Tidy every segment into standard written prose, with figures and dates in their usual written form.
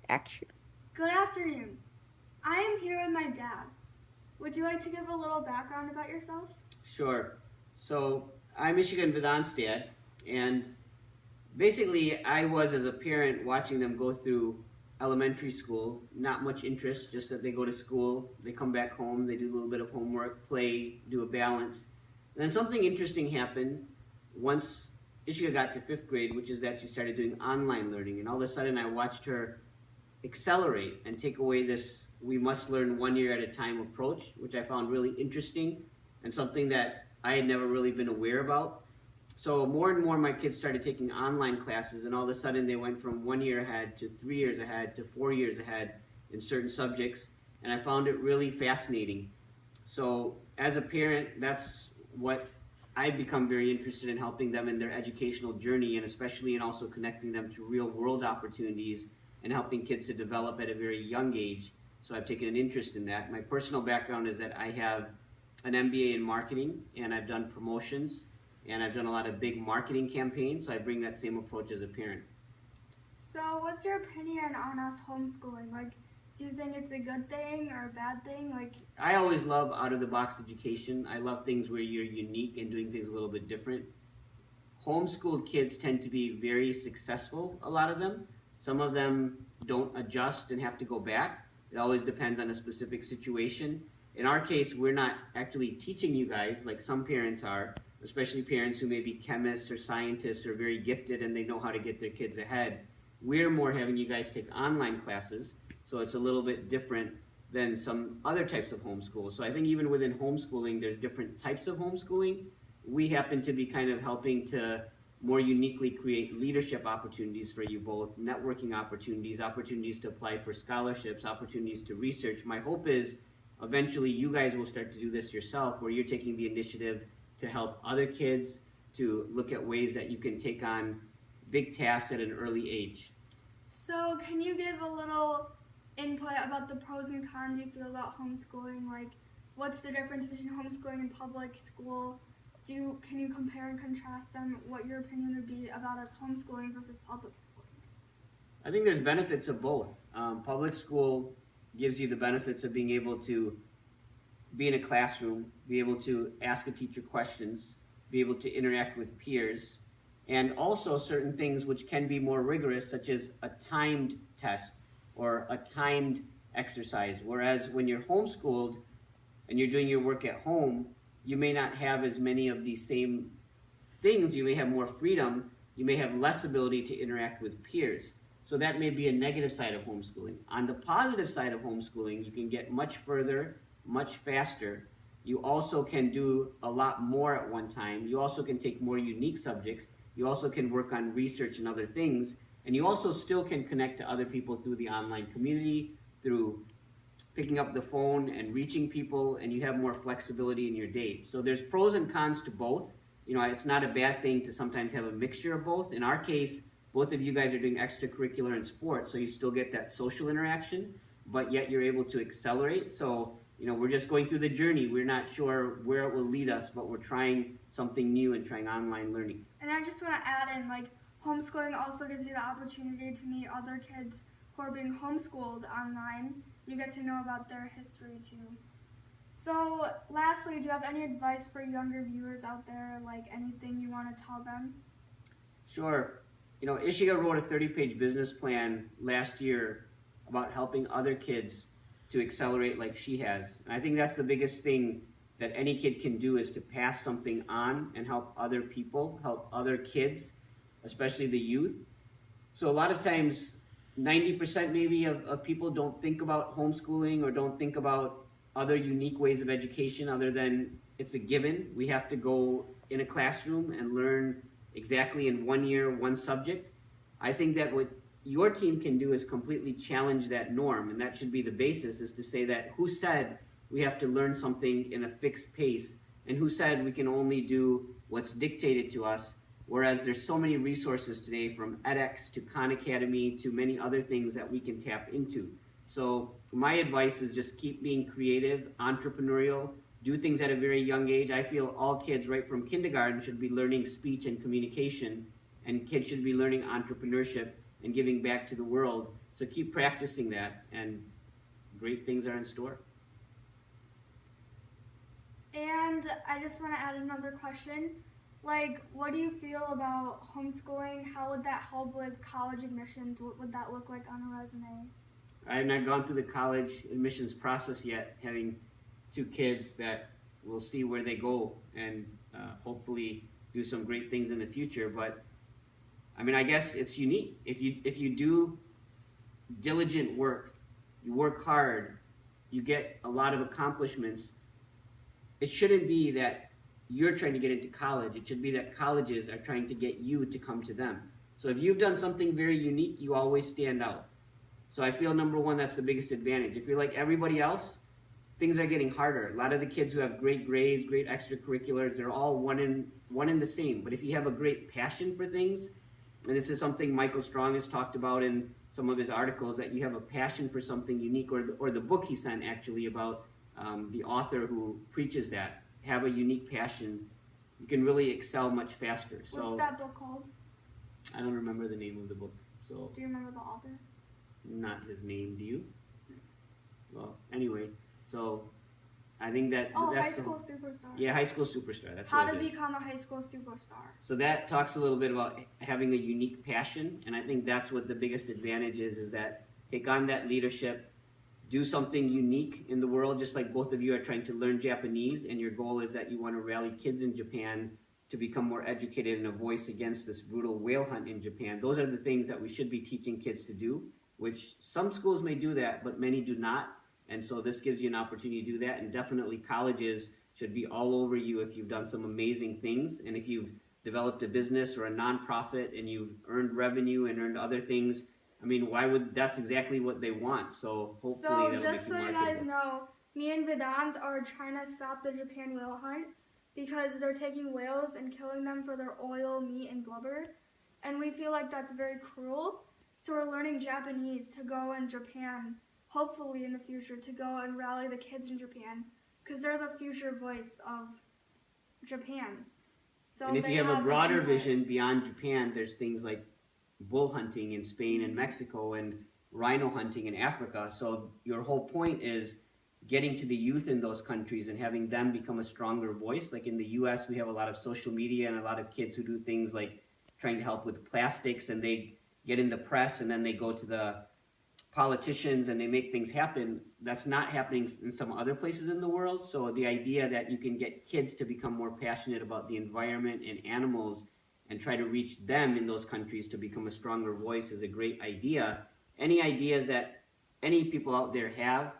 Action. Good afternoon. I am here with my dad. Would you like to give a little background about yourself? Sure. So I'm Michigan Vedant's dad, and basically I was as a parent watching them go through elementary school. Not much interest, just that they go to school, they come back home, they do a little bit of homework, play, do a balance. And then something interesting happened once Ishika got to fifth grade, which is that she started doing online learning, and all of a sudden I watched her accelerate and take away this we must learn 1 year at a time approach, which I found really interesting and something that I had never really been aware about. So more and more my kids started taking online classes, and all of a sudden they went from 1 year ahead to 3 years ahead to 4 years ahead in certain subjects, and I found it really fascinating. So as a parent, that's what I've become very interested in, helping them in their educational journey, and especially in also connecting them to real world opportunities and helping kids to develop at a very young age. So I've taken an interest in that. My personal background is that I have an MBA in marketing, and I've done promotions, and I've done a lot of big marketing campaigns, so I bring that same approach as a parent. So, what's your opinion on us homeschooling? Do you think it's a good thing or a bad thing? I always love out of the box education. I love things where you're unique and doing things a little bit different. Homeschooled kids tend to be very successful, a lot of them. Some of them don't adjust and have to go back. It always depends on a specific situation. In our case, we're not actually teaching you guys like some parents are, especially parents who may be chemists or scientists or very gifted and they know how to get their kids ahead. We're more having you guys take online classes, so it's a little bit different than some other types of homeschool. So I think even within homeschooling, there's different types of homeschooling. We happen to be kind of helping to more uniquely create leadership opportunities for you both, networking opportunities, opportunities to apply for scholarships, opportunities to research. My hope is eventually you guys will start to do this yourself, where you're taking the initiative to help other kids, to look at ways that you can take on big tasks at an early age. So, can you give a little input about the pros and cons you feel about homeschooling? What's the difference between homeschooling and public school? Can you compare and contrast them? What your opinion would be about us homeschooling versus public schooling? I think there's benefits of both. Public school gives you the benefits of being able to be in a classroom, be able to ask a teacher questions, be able to interact with peers, and also certain things which can be more rigorous, such as a timed test or a timed exercise. Whereas when you're homeschooled and you're doing your work at home, you may not have as many of these same things. You may have more freedom. You may have less ability to interact with peers. So that may be a negative side of homeschooling. On the positive side of homeschooling, you can get much further, much faster. You also can do a lot more at one time. You also can take more unique subjects. You also can work on research and other things. And you also still can connect to other people through the online community, through picking up the phone and reaching people, and you have more flexibility in your day. So there's pros and cons to both. It's not a bad thing to sometimes have a mixture of both. In our case, both of you guys are doing extracurricular and sports, so you still get that social interaction, but yet you're able to accelerate. So, we're just going through the journey. We're not sure where it will lead us, but we're trying something new and trying online learning. And I just want to add in, homeschooling also gives you the opportunity to meet other kids who are being homeschooled online. You get to know about their history too. So, lastly, do you have any advice for younger viewers out there, anything you want to tell them? Sure. Ishika wrote a 30-page business plan last year about helping other kids to accelerate like she has. And I think that's the biggest thing that any kid can do, is to pass something on and help other people, help other kids, especially the youth. So a lot of times, 90% maybe of people don't think about homeschooling or don't think about other unique ways of education other than it's a given. We have to go in a classroom and learn exactly in 1 year, one subject. I think that what your team can do is completely challenge that norm, and that should be the basis, is to say that who said we have to learn something in a fixed pace, and who said we can only do what's dictated to us, whereas there's so many resources today, from edX to Khan Academy to many other things that we can tap into. So my advice is just keep being creative, entrepreneurial, do things at a very young age. I feel all kids right from kindergarten should be learning speech and communication, and kids should be learning entrepreneurship and giving back to the world. So keep practicing that, and great things are in store. And I just want to add another question. Like, what do you feel about homeschooling? How would that help with college admissions? What would that look like on a resume? I have not gone through the college admissions process yet, having two kids that we'll see where they go and hopefully do some great things in the future. But I mean, I guess it's unique. If you do diligent work, you work hard, you get a lot of accomplishments. It shouldn't be that you're trying to get into college. It should be that colleges are trying to get you to come to them. So if you've done something very unique, you always stand out. So I feel, number one, that's the biggest advantage. If you're like everybody else, things are getting harder. A lot of the kids who have great grades, great extracurriculars, they're all one in the same. But if you have a great passion for things, and this is something Michael Strong has talked about in some of his articles, that you have a passion for something unique, or the book he sent actually about the author who preaches that, have a unique passion, you can really excel much faster. So what's that book called? I don't remember the name of the book. So do you remember the author? Not his name, do you? Well, anyway, so I think that's High School Superstar. Yeah, High School Superstar. That's how what to it is. become a high school superstar. So that talks a little bit about having a unique passion, and I think that's what the biggest advantage is that take on that leadership, do something unique in the world, just like both of you are trying to learn Japanese, and your goal is that you want to rally kids in Japan to become more educated and a voice against this brutal whale hunt in Japan. Those are the things that we should be teaching kids to do, which some schools may do that, but many do not. And so this gives you an opportunity to do that, and definitely colleges should be all over you if you've done some amazing things, and if you've developed a business or a nonprofit and you've earned revenue and earned other things. I mean, that's exactly what they want. So hopefully that'll make just you so you marketable. guys know, me and Vedant are trying to stop the Japan whale hunt because they're taking whales and killing them for their oil, meat, and blubber. And we feel like that's very cruel. So we're learning Japanese to go in Japan, hopefully in the future, to go and rally the kids in Japan, because they're the future voice of Japan. So and if you have a broader vision beyond Japan, there's things like bull hunting in Spain and Mexico and rhino hunting in Africa. So your whole point is getting to the youth in those countries and having them become a stronger voice. Like in the US, we have a lot of social media and a lot of kids who do things like trying to help with plastics, and they get in the press and then they go to the politicians and they make things happen. That's not happening in some other places in the world. So the idea that you can get kids to become more passionate about the environment and animals and try to reach them in those countries to become a stronger voice is a great idea. Any ideas that any people out there have,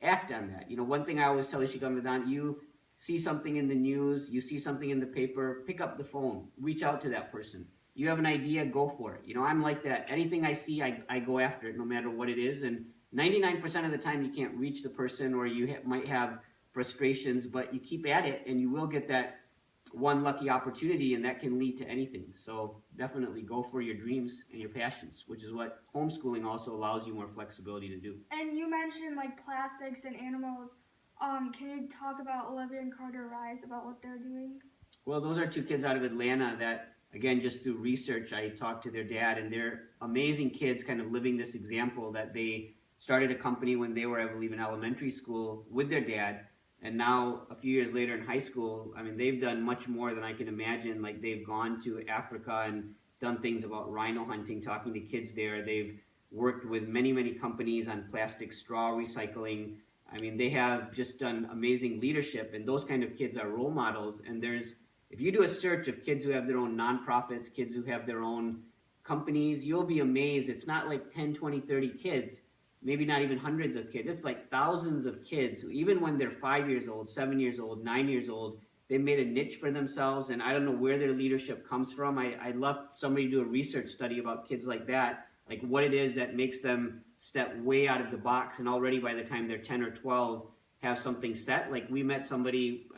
act on that. You know, one thing I always tell Ishigami Vedant, you see something in the news, you see something in the paper, pick up the phone, reach out to that person. You have an idea, go for it. You know, I'm like that. Anything I see, I go after it, no matter what it is. And 99% of the time, you can't reach the person, or you might have frustrations, but you keep at it, and you will get that one lucky opportunity, and that can lead to anything. So definitely go for your dreams and your passions, which is what homeschooling also allows you more flexibility to do. And you mentioned like plastics and animals. Can you talk about Olivia and Carter Rise, about what they're doing? Well, those are two kids out of Atlanta that, again, just through research, I talked to their dad, and they're amazing kids kind of living this example that they started a company when they were, I believe, in elementary school with their dad. And now, a few years later in high school, I mean, they've done much more than I can imagine. Like, they've gone to Africa and done things about rhino hunting, talking to kids there. They've worked with many, many companies on plastic straw recycling. I mean, they have just done amazing leadership, and those kind of kids are role models. And if you do a search of kids who have their own nonprofits, kids who have their own companies, you'll be amazed. It's not like 10, 20, 30 kids, maybe not even hundreds of kids. It's like thousands of kids who, even when they're 5 years old, 7 years old, 9 years old, they made a niche for themselves, and I don't know where their leadership comes from. I'd love somebody to do a research study about kids like that, like what it is that makes them step way out of the box, and already by the time they're 10 or 12 have something set. Like we met somebody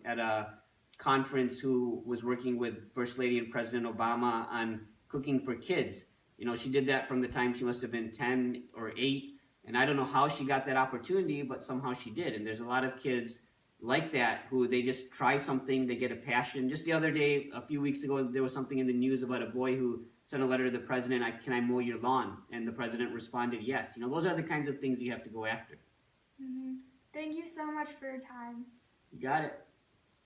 at a conference who was working with First Lady and President Obama on cooking for kids. You know, she did that from the time she must have been 10 or 8, and I don't know how she got that opportunity, but somehow she did. And there's a lot of kids like that who they just try something, they get a passion. Just the other day, a few weeks ago, there was something in the news about a boy who sent a letter to the president, can I mow your lawn? And the president responded yes. You know, those are the kinds of things you have to go after. Thank you so much for your time. You got it.